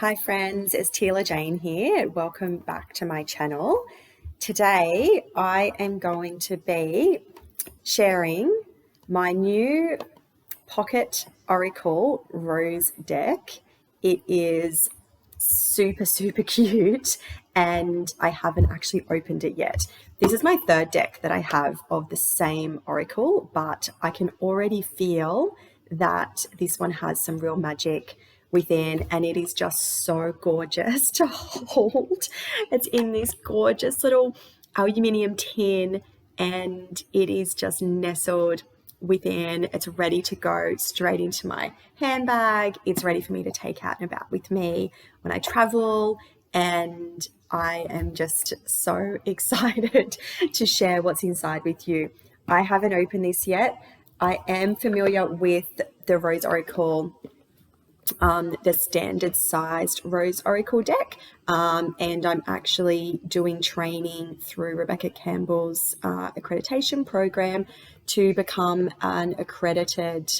Hi friends, it's Tehla Jane here. Welcome back to my channel. Today I am going to be sharing my new Pocket Oracle Rose deck. It is super cute and I haven't actually opened it yet. This is my third deck that I have of the same Oracle, but I can already feel that this one has some real magic within, and it is just so gorgeous to hold. It's in this gorgeous little aluminium tin and it is just nestled within. It's ready to go straight into my handbag. It's ready for me to take out and about with me when I travel, and I am just so excited to share what's inside with you. I haven't opened this yet. I am familiar with the Rose Oracle, the standard sized Rose Oracle deck, and I'm actually doing training through Rebecca Campbell's accreditation program to become an accredited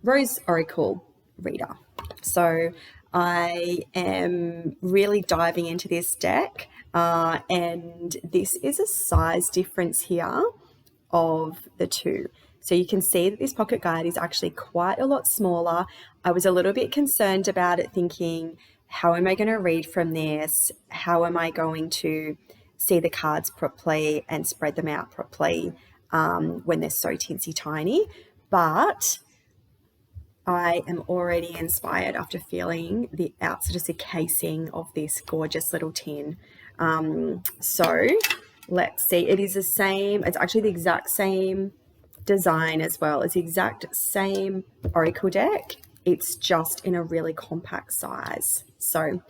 Rose Oracle reader. So I am really diving into this deck, and this is a size difference here of the two. So you can see that this pocket guide is actually quite a lot smaller. I was a little bit concerned about it, thinking, how am I going to read from this? How am I going to see the cards properly and spread them out properly when they're so teensy tiny? But I am already inspired after feeling the outside of the casing of this gorgeous little tin. So let's see. It is the same. It's actually the exact same design as well. It's the exact same Oracle deck. It's just in a really compact size. So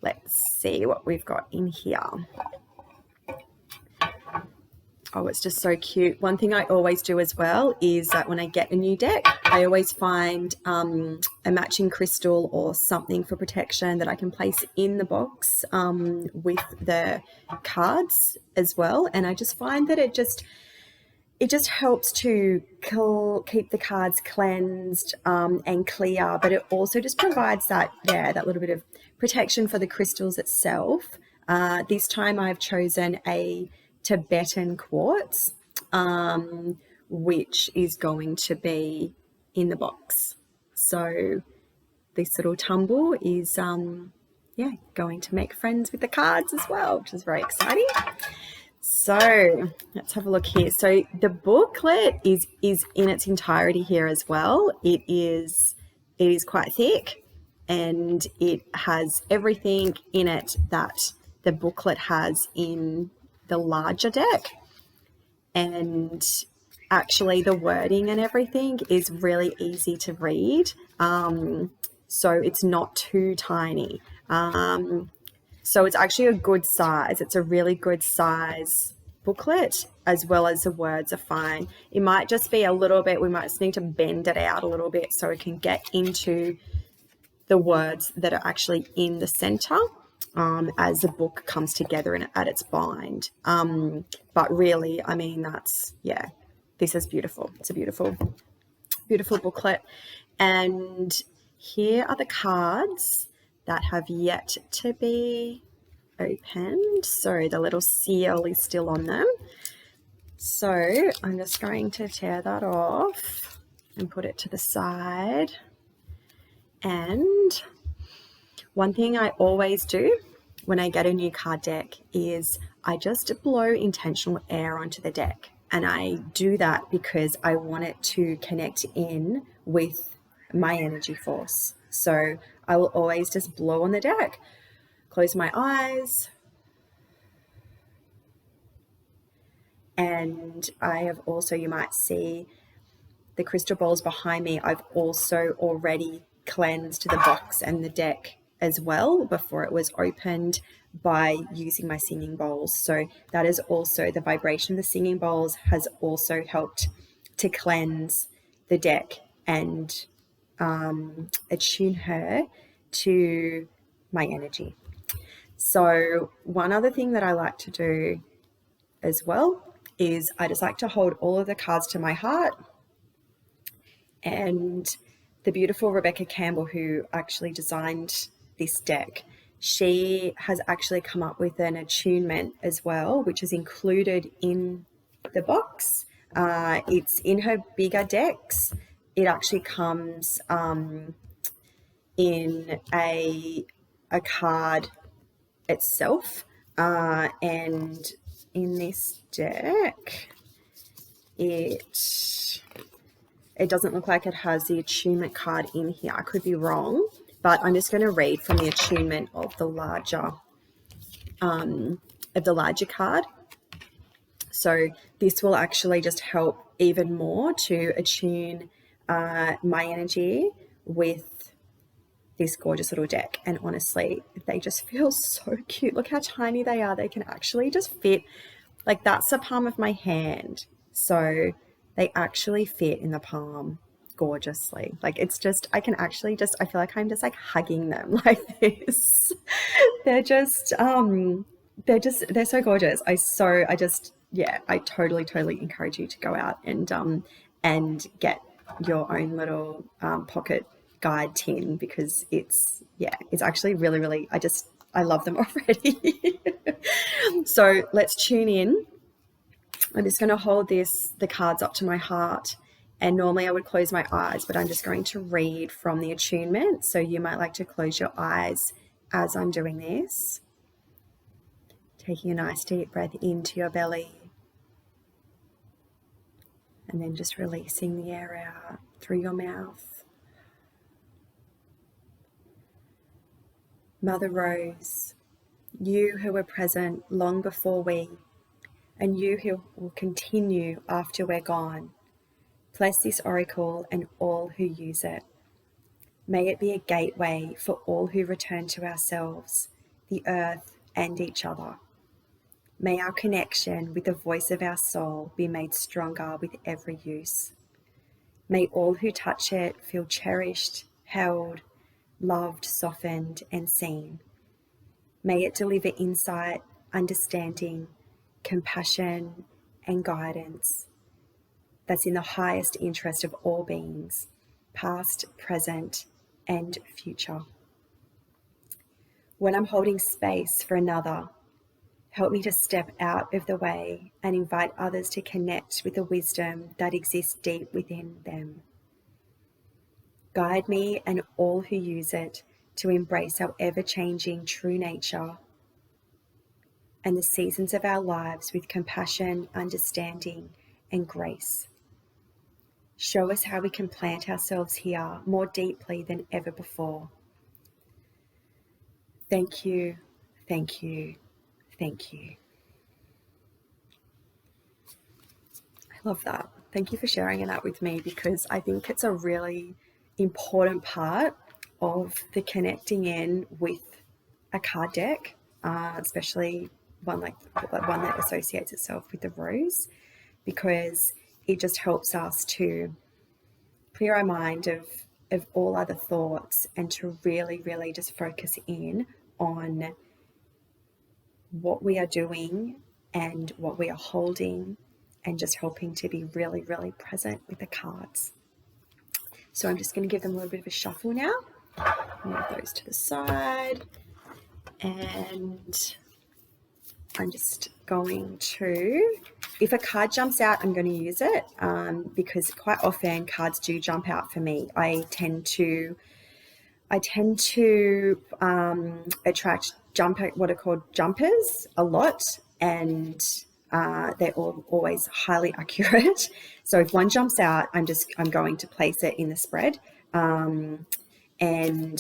let's see what we've got in here. Oh, it's just so cute. One thing I always do as well is that when I get a new deck, I always find a matching crystal or something for protection that I can place in the box with the cards as well. And I just find that it just helps to keep the cards cleansed and clear, but it also just provides that little bit of protection for the crystals itself. This time I've chosen a Tibetan quartz, which is going to be in the box. So this little tumble is going to make friends with the cards as well, which is very exciting. So let's have a look here. So the booklet is in its entirety here as well. It is quite thick, and it has everything in it that the booklet has in the larger deck. And actually the wording and everything is really easy to read. So it's not too tiny. So it's actually a good size. It's a really good size booklet, as well as the words are fine. It might just be a little bit, we might just need to bend it out a little bit so it can get into the words that are actually in the center as the book comes together and at its bind. But really, I mean, this is beautiful. It's a beautiful booklet. And here are the cards that have yet to be opened. So the little seal is still on them. So I'm just going to tear that off and put it to the side. And one thing I always do when I get a new card deck is I just blow intentional air onto the deck. And I do that because I want it to connect in with my energy force. So I will always just blow on the deck, close my eyes, and I have also, you might see the crystal balls behind me, I've also already cleansed the box and the deck as well before it was opened by using my singing bowls. So that is also, the vibration of the singing bowls has also helped to cleanse the deck and attune her to my energy. So one other thing that I like to do as well is I just like to hold all of the cards to my heart, and the beautiful Rebecca Campbell, who actually designed this deck, she has actually come up with an attunement as well, which is included in the box. It's in her bigger decks. It actually comes in a card itself, and in this deck, it doesn't look like it has the attunement card in here. I could be wrong, but I'm just going to read from the attunement of the larger card. So this will actually just help even more to attune my energy with this gorgeous little deck. And honestly, they just feel so cute. Look how tiny they are. They can actually just fit, like that's the palm of my hand. So they actually fit in the palm gorgeously. Like it's just, I can actually just, I feel like I'm just like hugging them like this. They're just, they're so gorgeous. I totally encourage you to go out and get your own little pocket guide tin, because it's actually really, I love them already. So let's tune in. I'm just going to hold the cards up to my heart, and normally I would close my eyes, but I'm just going to read from the attunement. So you might like to close your eyes as I'm doing this. Taking a nice deep breath into your belly, and then just releasing the air out through your mouth. Mother Rose, you who were present long before we, and you who will continue after we're gone, bless this oracle and all who use it. May it be a gateway for all who return to ourselves, the earth, and each other. May our connection with the voice of our soul be made stronger with every use. May all who touch it feel cherished, held, loved, softened, and seen. May it deliver insight, understanding, compassion, and guidance that's in the highest interest of all beings, past, present, and future. When I'm holding space for another, help me to step out of the way and invite others to connect with the wisdom that exists deep within them. Guide me and all who use it to embrace our ever-changing true nature and the seasons of our lives with compassion, understanding, and grace. Show us how we can plant ourselves here more deeply than ever before. Thank you, thank you, thank you. I love that. Thank you for sharing that with me, because I think it's a really important part of the connecting in with a card deck, especially one that associates itself with the rose, because it just helps us to clear our mind of all other thoughts and to really just focus in on what we are doing and what we are holding, and just helping to be really present with the cards. So I'm just going to give them a little bit of a shuffle now. Move those to the side, and I'm just going to, if a card jumps out, I'm going to use it, because quite often cards do jump out for me. I tend to attract what are called jumpers a lot, and they're always highly accurate. So if one jumps out, I'm going to place it in the spread, and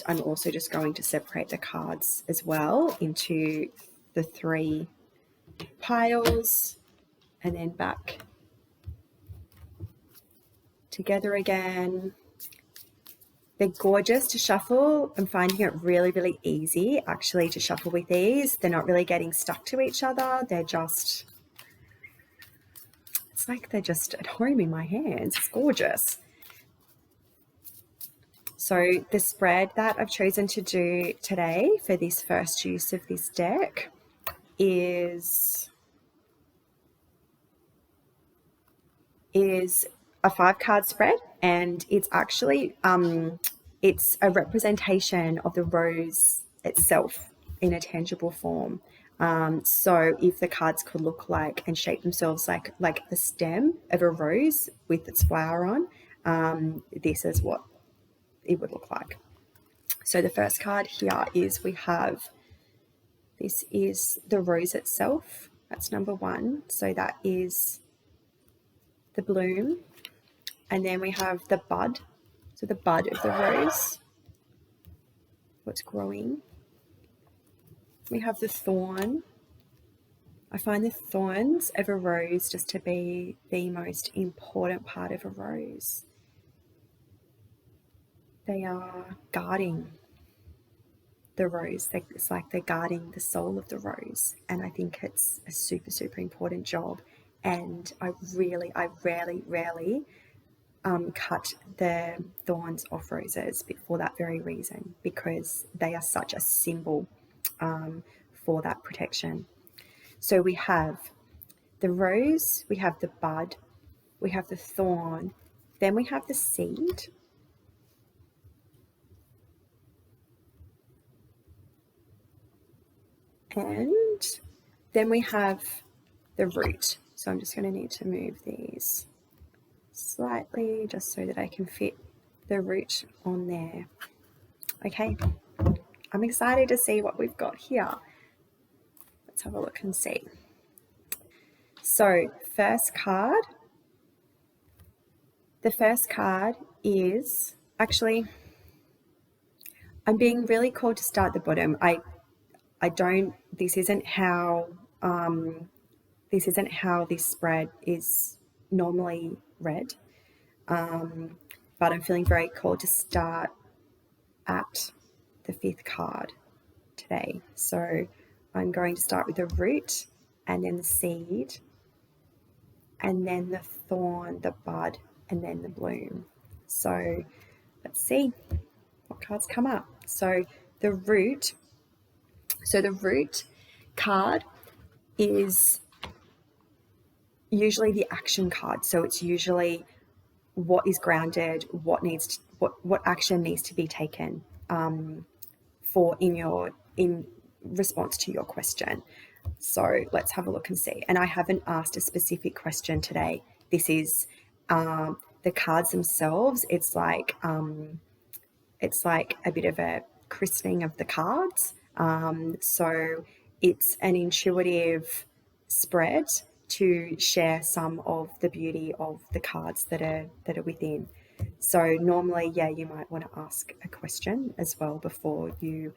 I'm also just going to separate the cards as well into the 3 piles, and then back together again. They're gorgeous to shuffle. I'm finding it really easy actually to shuffle with these. They're not really getting stuck to each other. It's like they're just at home in my hands. It's gorgeous. So the spread that I've chosen to do today for this first use of this deck is a 5-card spread, and it's actually it's a representation of the rose itself in a tangible form. So if the cards could look like and shape themselves like the stem of a rose with its flower on, this is what it would look like. So the first card here is this is the rose itself. That's number one. So that is the bloom. And then we have the bud. So the bud of the rose, what's growing. We have the thorn. I find the thorns of a rose just to be the most important part of a rose. They are guarding the rose. It's like they're guarding the soul of the rose. And I think it's a super, super important job. And I rarely cut the thorns off roses for that very reason, because they are such a symbol for that protection. So we have the rose, we have the bud, we have the thorn, then we have the seed, and then we have the root. So I'm just going to need to move these slightly just so that I can fit the root on there. Okay, I'm excited to see what we've got here. Let's have a look and see. So first card, the first card is actually, I'm being really called to start at the bottom. This isn't how this spread is normally read, but I'm feeling very called to start at the fifth card today. So I'm going to start with the root, and then the seed, and then the thorn, the bud, and then the bloom. So let's see what cards come up. So the root card is usually the action card. So it's usually what is grounded, what action needs to be taken in response to your question. So let's have a look and see. And I haven't asked a specific question today. This is the cards themselves. It's like a bit of a christening of the cards. So it's an intuitive spread to share some of the beauty of the cards that are within. So normally, you might want to ask a question as well before you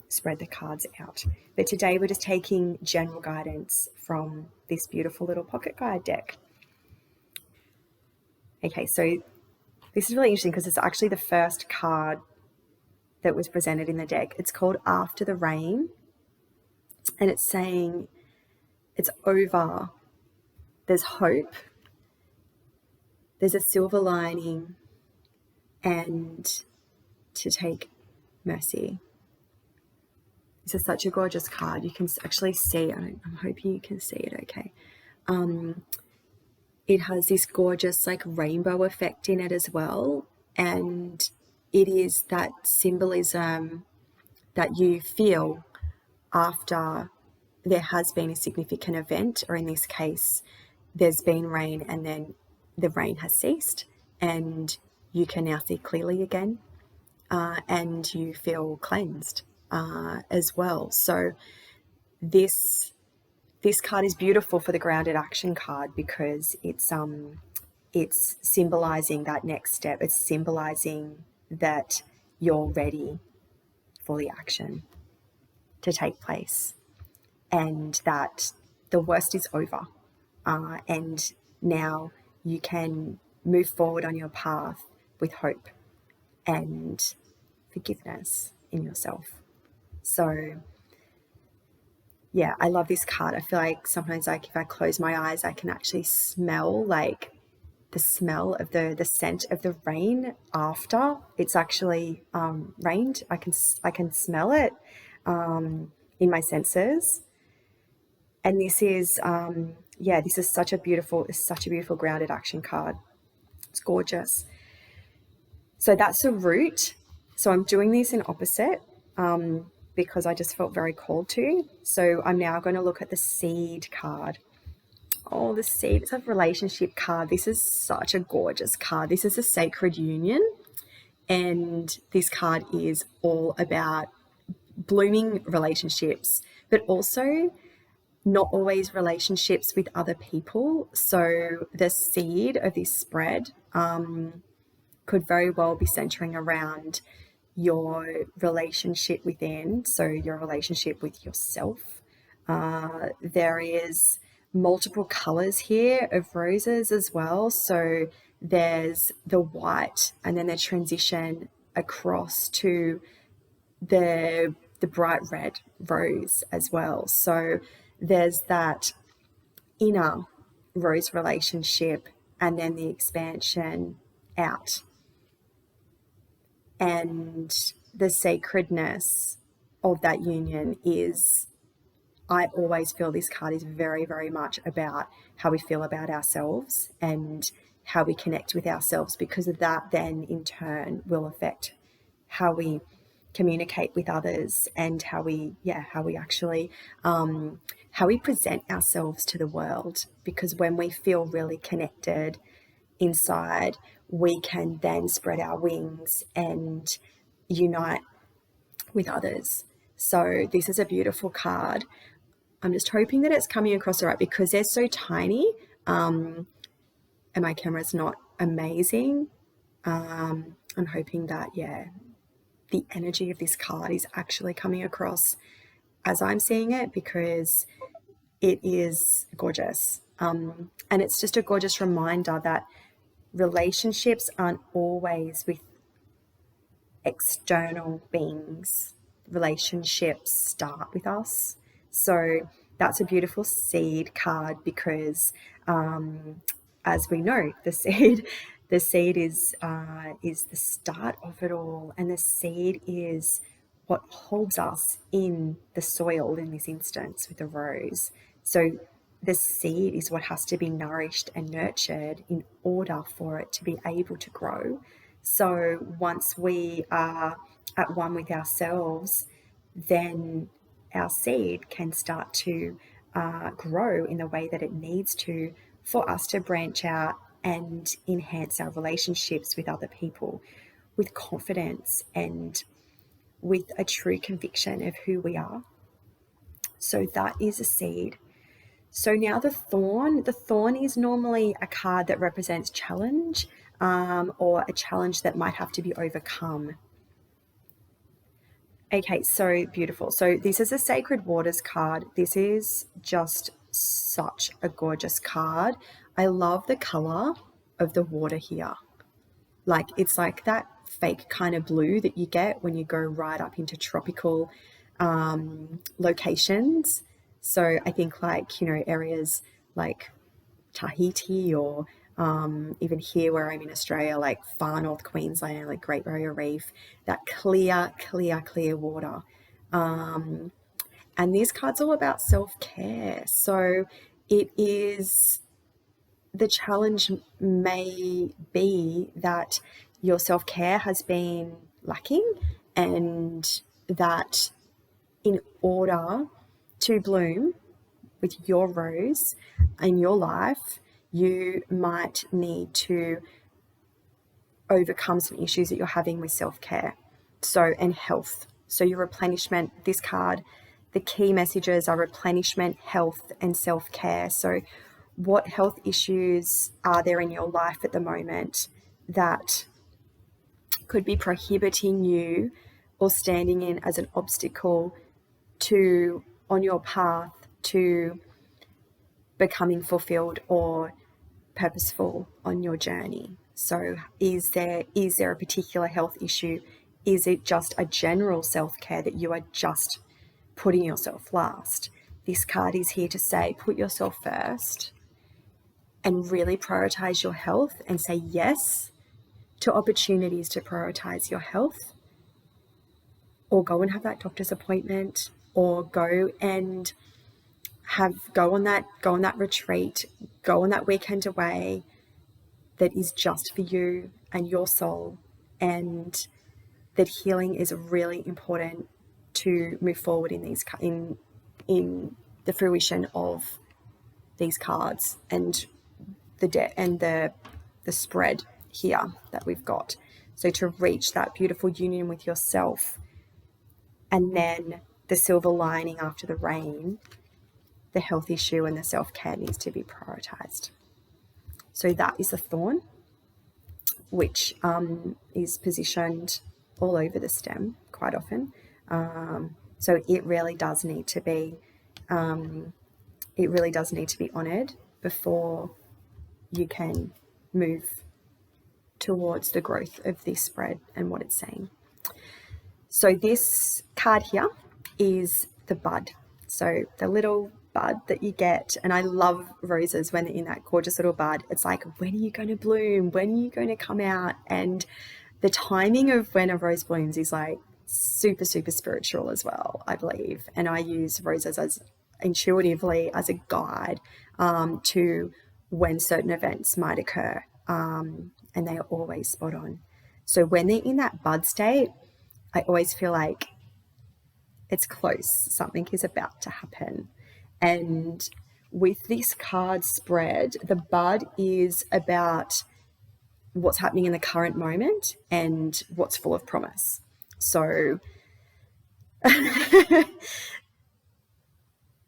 spread the cards out. But today we're just taking general guidance from this beautiful little pocket guide deck. Okay, so this is really interesting because it's actually the first card that was presented in the deck. It's called After the Rain, and it's saying it's over. There's hope. There's a silver lining, and to take mercy. This is such a gorgeous card. You can actually see, I'm hoping you can see it okay. It has this gorgeous like rainbow effect in it as well. And it is that symbolism that you feel after there has been a significant event, or in this case, there's been rain and then the rain has ceased and you can now see clearly again, and you feel cleansed as well. So this card is beautiful for the grounded action card because it's symbolizing that next step. It's symbolizing that you're ready for the action to take place, and that the worst is over, and now you can move forward on your path with hope and forgiveness in yourself. So yeah, I love this card. I feel like sometimes, like if I close my eyes, I can actually smell like the smell of the scent of the rain after it's actually rained. I can smell it in my senses. And this is this is such a beautiful grounded action card. It's gorgeous. So that's the root. So I'm doing these in opposite. because I just felt very called to. So I'm now going to look at the seed card. Oh, the seeds of relationship card. This is such a gorgeous card. This is a sacred union. And this card is all about blooming relationships, but also not always relationships with other people. So the seed of this spread could very well be centering around your relationship within, so your relationship with yourself. There is multiple colors here of roses as well. So there's the white, and then the transition across to the bright red rose as well. So there's that inner rose relationship, and then the expansion out, and the sacredness of that union is, I always feel this card is very, very much about how we feel about ourselves and how we connect with ourselves, because of that then in turn will affect how we communicate with others and how we actually how we present ourselves to the world. Because when we feel really connected inside, we can then spread our wings and unite with others. So this is a beautiful card. I'm just hoping that it's coming across all right, because they're so tiny, and my camera's not amazing. I'm hoping that, the energy of this card is actually coming across as I'm seeing it, because it is gorgeous. And it's just a gorgeous reminder that relationships aren't always with external beings. Relationships start with us. So that's a beautiful seed card, because as we know, the seed is the start of it all, and the seed is what holds us in the soil in this instance with the rose. So the seed is what has to be nourished and nurtured in order for it to be able to grow. So once we are at one with ourselves, then our seed can start to grow in the way that it needs to, for us to branch out and enhance our relationships with other people with confidence and with a true conviction of who we are. So that is a seed. So now the thorn. The thorn is normally a card that represents challenge, or a challenge that might have to be overcome. Okay, so beautiful. So this is a Sacred Waters card. This is just such a gorgeous card. I love the color of the water here. Like, it's like that fake kind of blue that you get when you go right up into tropical locations. So I think, like, areas like Tahiti, or even here where I'm in Australia, like far north Queensland, like Great Barrier Reef, that clear water. And this card's all about self-care. So it is, the challenge may be that your self-care has been lacking, and that in order to bloom with your rose in your life, you might need to overcome some issues that you're having with self-care, and health. So your replenishment, this card, the key messages are replenishment, health, and self-care. So what health issues are there in your life at the moment that could be prohibiting you or standing in as an obstacle on your path to becoming fulfilled or purposeful on your journey? So is there a particular health issue? Is it just a general self-care that you are just putting yourself last? This card is here to say, put yourself first and really prioritize your health, and say yes to opportunities to prioritize your health, or go and have that doctor's appointment, or go and go on that retreat, go on that weekend away that is just for you and your soul. And that healing is really important to move forward in these in the fruition of these cards and the spread here that we've got. So to reach that beautiful union with yourself, and then the silver lining after the rain, the health issue and the self-care needs to be prioritized. So that is the thorn, which is positioned all over the stem quite often. So it really does need to be honored before you can move towards the growth of this spread and what it's saying. So this card here is the bud. So the little bud that you get, and I love roses when they're in that gorgeous little bud. It's like, when are you going to bloom? When are you going to come out? And the timing of when a rose blooms is like super, super spiritual as well, I believe. And I use roses as intuitively as a guide to when certain events might occur, and they are always spot on. So when they're in that bud state, I always feel like it's close, something is about to happen. And with this card spread, the bud is about what's happening in the current moment and what's full of promise. So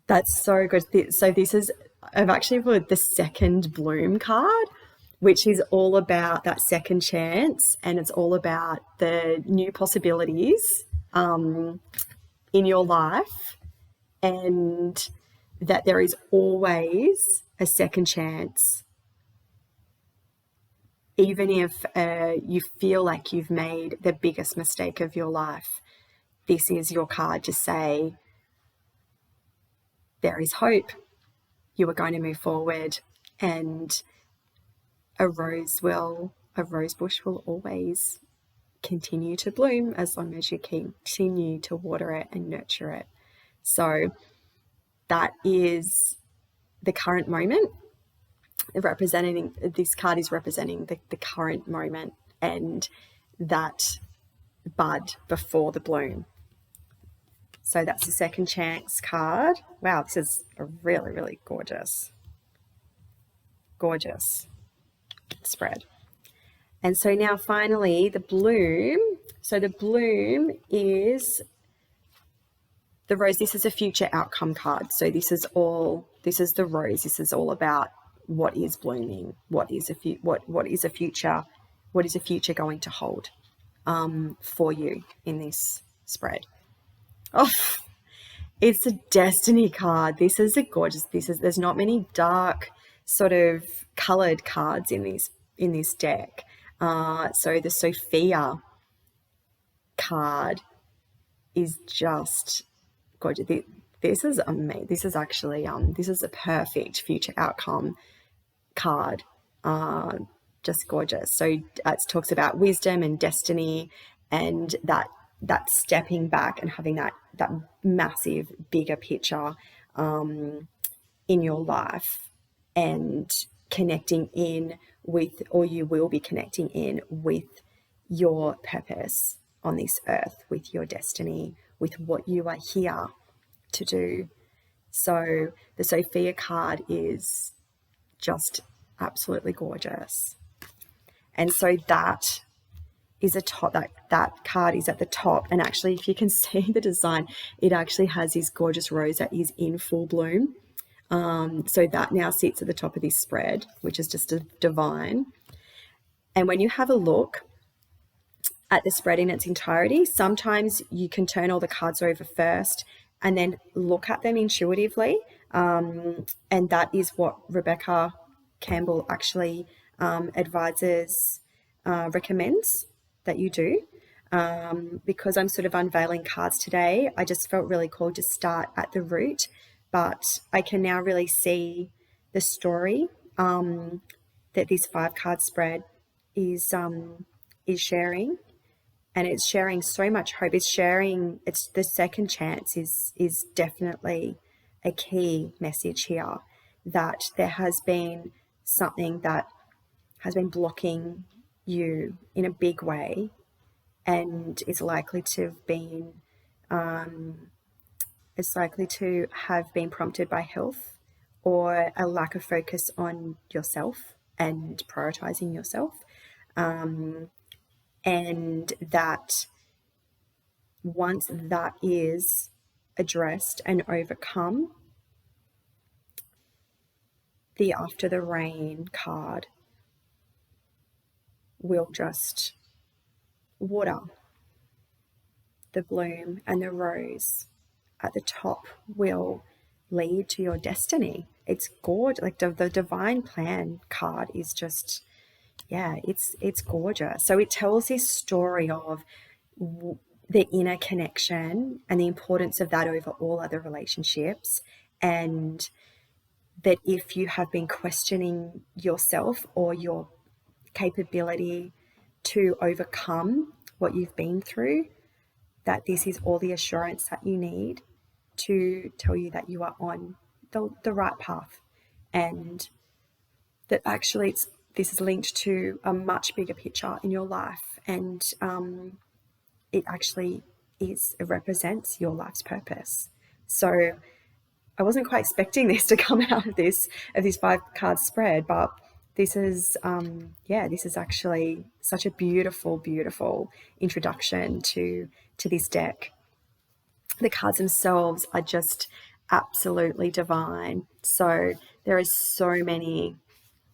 that's so good. So this is, I've actually put the second bloom card, which is all about that second chance, and it's all about the new possibilities in your life, and that there is always a second chance. Even if you feel like you've made the biggest mistake of your life, this is your card to say, there is hope. You are going to move forward, and a rose bush will always continue to bloom as long as you continue to water it and nurture it. So that is the current moment. This card is representing the current moment and that bud before the bloom. So that's the second chance card. Wow, this is a really, really gorgeous spread. And so now finally the bloom. So the bloom is the rose. This is a future outcome card. So this is the rose. This is all about what is blooming, what is a future going to hold for you in this spread. Oh, it's a destiny card. This is a gorgeous. There's not many dark sort of colored cards in this deck. So the Sophia card is just gorgeous. This is amazing. This is actually this is a perfect future outcome card. Just gorgeous. So it talks about wisdom and destiny, and that stepping back and having that massive bigger picture in your life, and connecting in with, or you will be connecting in with, your purpose on this earth, with your destiny, with what you are here to do. So the Sophia card is just absolutely gorgeous. And so that is that card is at the top. And actually, if you can see the design, it actually has this gorgeous rose that is in full bloom. So that now sits at the top of this spread, which is just a divine. And when you have a look at the spread in its entirety, sometimes you can turn all the cards over first and then look at them intuitively. And that is what Rebecca Campbell actually recommends that you do. Because I'm sort of unveiling cards today, I just felt really called to start at the root, but I can now really see the story that this 5-card spread is sharing, and it's sharing so much hope. It's the second chance is definitely a key message here, that there has been something that has been blocking you in a big way, and is likely to have been It's likely to have been prompted by health or a lack of focus on yourself and prioritizing yourself. And that once that is addressed and overcome, the after the rain card will just water the bloom, and the rose at the top will lead to your destiny. It's gorgeous. Like the divine plan card is just, yeah, it's gorgeous. So it tells this story of the inner connection and the importance of that over all other relationships, and that if you have been questioning yourself or your capability to overcome what you've been through, that this is all the assurance that you need to tell you that you are on the right path, and that actually this is linked to a much bigger picture in your life, and it actually it represents your life's purpose. So I wasn't quite expecting this to come out of this 5-card spread, but this is this is actually such a beautiful introduction to this deck. The cards themselves are just absolutely divine. So there is so many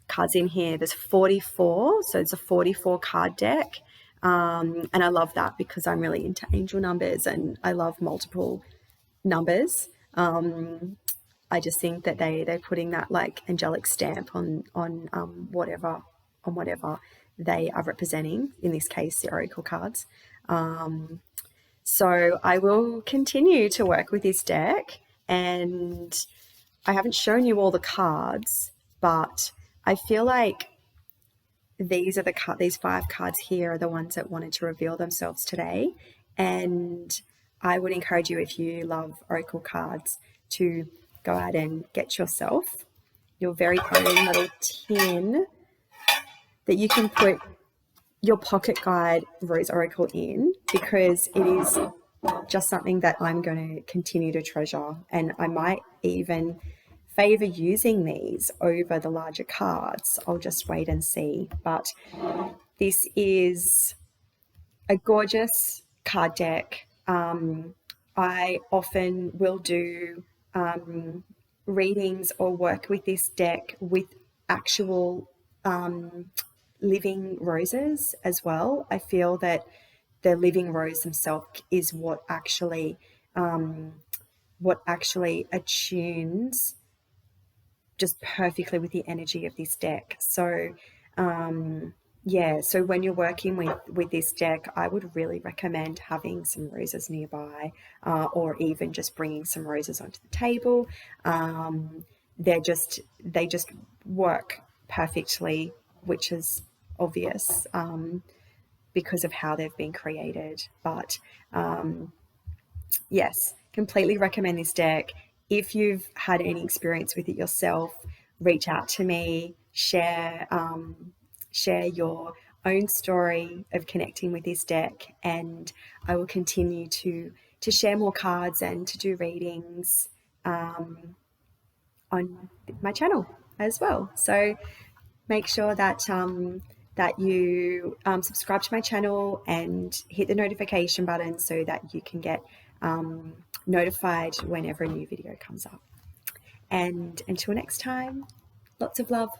cards in here. There's 44, so it's a 44 card deck. And I love that because I'm really into angel numbers and I love multiple numbers. I just think that they're putting that like angelic stamp on whatever they are representing, in this case the oracle cards. So I will continue to work with this deck, and I haven't shown you all the cards, but I feel like these 5 cards here are the ones that wanted to reveal themselves today. And I would encourage you, if you love oracle cards, to go out and get yourself your very own little tin that you can put your pocket guide rose oracle in, because it is just something that I'm going to continue to treasure, and I might even favor using these over the larger cards. I'll just wait and see. But this is a gorgeous card deck. I often will do readings or work with this deck with actual living roses as well. I feel that the living rose themselves is what actually attunes just perfectly with the energy of this deck. So so when you're working with this deck, I would really recommend having some roses nearby, or even just bringing some roses onto the table. They just work perfectly, which is obvious because of how they've been created. But yes, completely recommend this deck. If you've had any experience with it yourself, reach out to me, share your own story of connecting with this deck, and I will continue to share more cards and to do readings on my channel as well. So make sure that that you subscribe to my channel and hit the notification button so that you can get notified whenever a new video comes up. And until next time, lots of love.